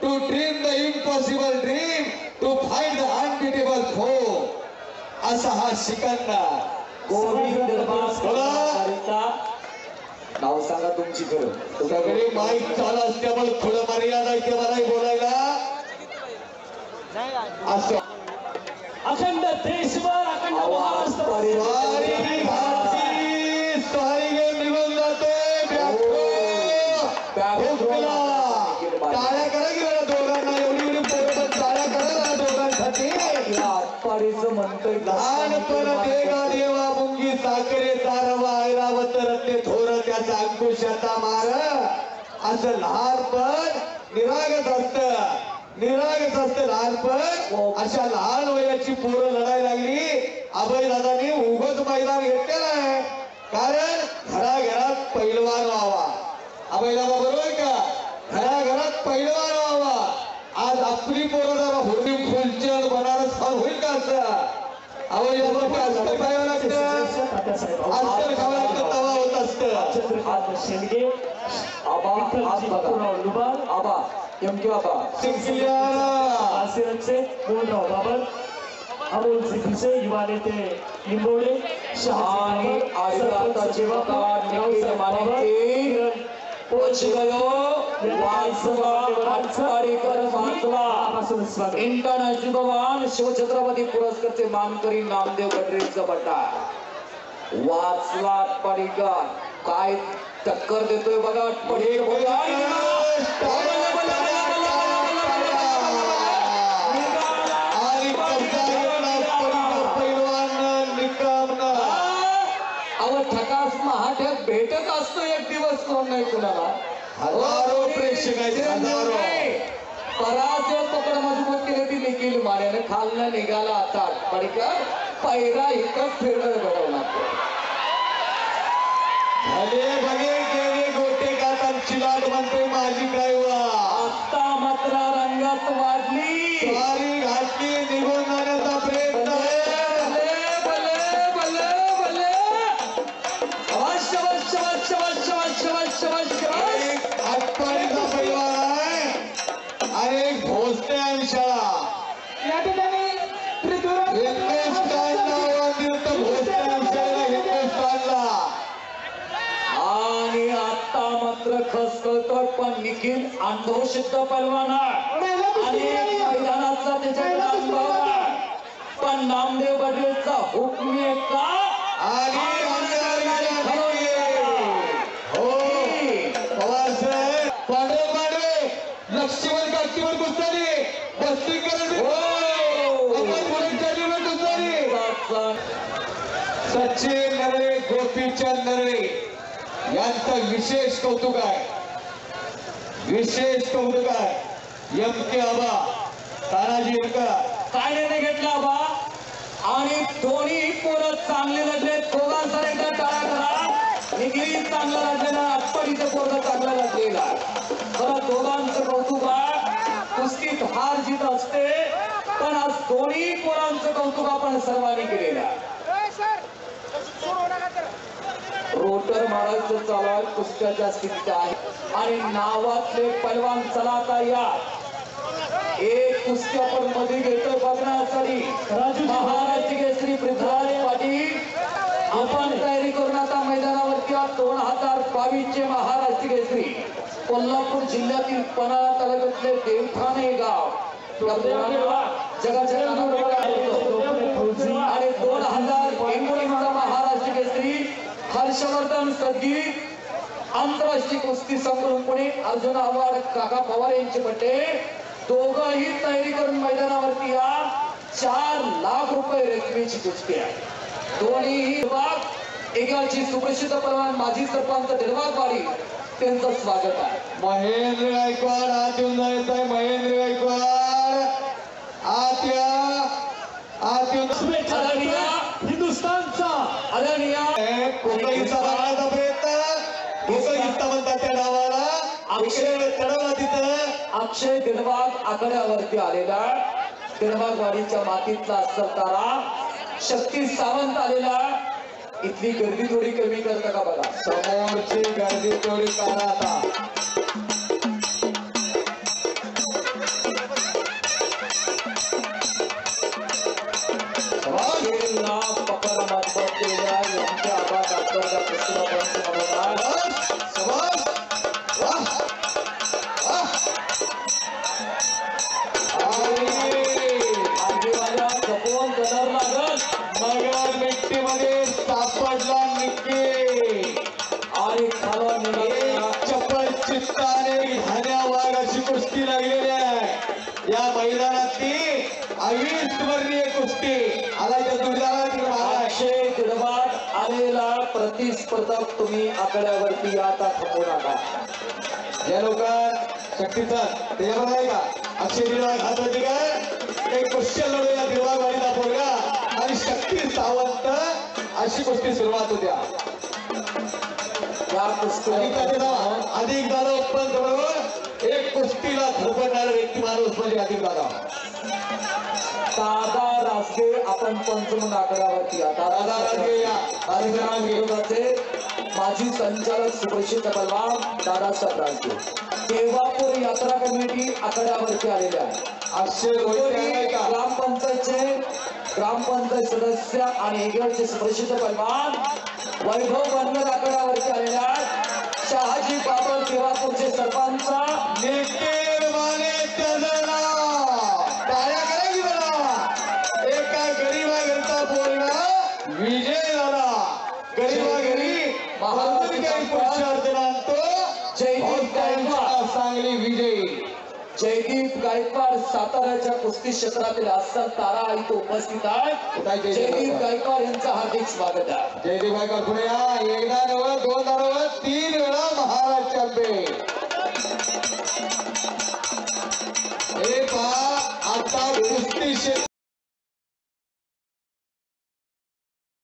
to dream the impossible dream, to find the unbeatable foe. असा हा सिकंदर गोविंद नाव सांगा तुमची खरं. सगळे माईक चालू असल्यामुळे थोडं मर्यादा इथे मलाही बोलायला. असं अखंड देशभर अखंड महाराष्ट्र निघून जाते. टाळ्या करा गेला दोघांना. एवढी एवढी टाळ्या करा दोघांसाठी. आत्पाडीचं म्हणतोय लहानपण देगा देवा मुंगी साखरे तारवा ऐरावत रत्ने थोर त्याचा अंकुशाचा मार. असं लहानपण निरागस असतं लहानपण. अशा लहान वयाची पोरं लढायला लागली. अभयदादांनी उगाच मैदान घेतलेलं आहे, कारण घराघरात पैलवान व्हावा. अभयदादा बरोबर का? घराघरात पैलवान व्हावा. आज आपली पोरं जरा हुरडी फुलचंद बनारस खाऊन होईल का? असं अभयदादा असतं खावं लागतं, अस्तर खावं लागतं, तवा होत असतं. चंद्रकांत शेंडगे आबा एमके बाबा आसिरांचे मोहनराव बाबर, अमोल सिद्धीचे युवा नेते लिंबोडे, आणि आदिवासी पोच गयो इंटरनॅशनल भगवान शिवछत्रपती पुरस्कारचे मानकरी नामदेव गडरेंचा बट्टा वाचला. आटपाडीकर काय टक्कर देतोय बघा. ठकास महाठ्यात भेटत असतो एक दिवस. कोण नाही कुणाला. हजारो प्रेक्षक आहेत. पराजय पकड मजबूत केली ती निखिल मान्याने. खालनं निघाला आता आटपाडीकर. पहिला एकच फिरणार घडवला. भले भले गेले गोटे कातांची लाट म्हणते माझी काय वा. आता मात्र रंगात वाढली. स्वारी घातली, निघून जाण्याचा प्रयत्न. आटपाडीचा पैलवान आहे आणि एक भोसले आणि शाळा. या ठिकाणी आणि आता मात्र खसकळतोय. पण निखिल अनुभव सिद्ध पैलवान आहे आणि मैदानाचा त्याच्याकडे अनुभव आहे. पण नामदेव गडरेचा हुकमी का आणि लक्ष्मण काठीवर कुस्तारी बस्ती सचिन नरळे, गोपीचंद नरळे यांचं विशेष कौतुक आहे. एमके आबा तानाजी काय निर्णय घेतला बा. आणि दोन्ही पोरं चांगले लढले. दोघांचा एकदा टाळा करा. निखिल चांगला लढलेला, आटपाडीचं पोरं चांगला लढलेला. खरं दोघांचं कौतुक आहे. कुस्तीत हार जीत असते, पण आज दोन्ही पोरांचं कौतुक आपण सर्वांनी केलेलं आहे. रोटर मारायचं चालू आहे. कुस्त्याच्या स्थितीत आहे आणि नावातले पैलवान चला आता या. एक कुस्ती आपण मध्ये घेतो बघण्यासाठी. महाराष्ट्र केसरी पृथ्वीराज पाटील आपण तयारी करून आता मैदानावरती 2022 चे महाराष्ट्र केसरी कोल्हापूर जिल्ह्यातील पन्हाळा तालुक्यातले देवठाणे गाव जगाच्या आणि 2019 महाराष्ट्र केसरी हर्षवर्धन सद्गी आंतरराष्ट्रीय कुस्ती संघ पुणे अर्जुन आव्हाड काका पवार यांचे पट्टे. दोघंही तयारी करून मैदानावरती या. 4 लाख रुपये रकमेची कुस्ती आहे. दोन्ही विभाग एकाची सुप्रसिद्ध पैलवान माजी सरपंच दिलबागवाडी त्यांचं स्वागत आहे. महेंद्र गायकवाड आत येऊन जायचं आहे. महेंद्र गायकवाड आत या. हिंदुस्थानचा आदरणीय कोकणीचा मारण्याचा प्रयत्न. कोकणीचा म्हणतात त्या डावाला. अक्षय चढवला तिथं. अक्षय दिलबाग आकड्यावरती आलेला. दिलबागवाडीच्या मातीतला सरतारा शक्ती सावंत आलेला. इथली गर्दी थोडी कमी करता का बघा. समोरची गर्दी थोडी करा आता. लागलेली आहे. या मैदानातली अविस्मरणीय कुस्ती आलाच्या जोडीदाराला अक्षय दिडवाड आलेला प्रतिस्पर्धक तुम्ही आकड्यावरती आता थांबू नका. या लोक शक्तीचा त्याच्यावर नाही का अक्षय दिडवाड हाताची काय एक क्वेश्चन लढूया दिडवाड वाडीचा पोरगा आणि शक्ती सावंत अशी कुस्ती सुरुवात होत्या. या कुस्तीला अधिक दादा उत्पन्न बरोबर एक कुस्तीला धडपडणारा व्यक्ती माणूस म्हणजे अधिक दादा. दादा रासगे आपण पंचमून आकड्यावरती दादा रासगे या विरोधाचे माजी संचालक सुप्रसिद्ध पलवान दादासाहेब रासगे देवापूर यात्रा कमिटी आकड्यावरती आलेल्या अक्षय ग्रामपंचायत सदस्य आणि एगडचे सुप्रसिद्ध पलवान वैभव बनगर आकड्यावरती आलेल्या शहाजी बाबर देवापूरचे सरपंच नितीन माने त्याचं नाव टाळ्या करायची बघा. एका गरीबा घरचा पोरगा विजय झाला. गरीबा घरी काही पुरुषार्थ आणतो जयदीप गायकवाड सांगली विजयी. जयदीप गायकवाड साताऱ्याच्या कुस्ती क्षेत्रातील अस्सल तारा इथे उपस्थित आहेत. जयदीप गायकवाड यांचं हार्दिक स्वागत आहे. जयदीप गायकवाड पुढे या. एकदा नव्हे दोनदा नव्हे 3 वेळा महाराष्ट्र चॅम्पियन. हे पहा आता कुस्ती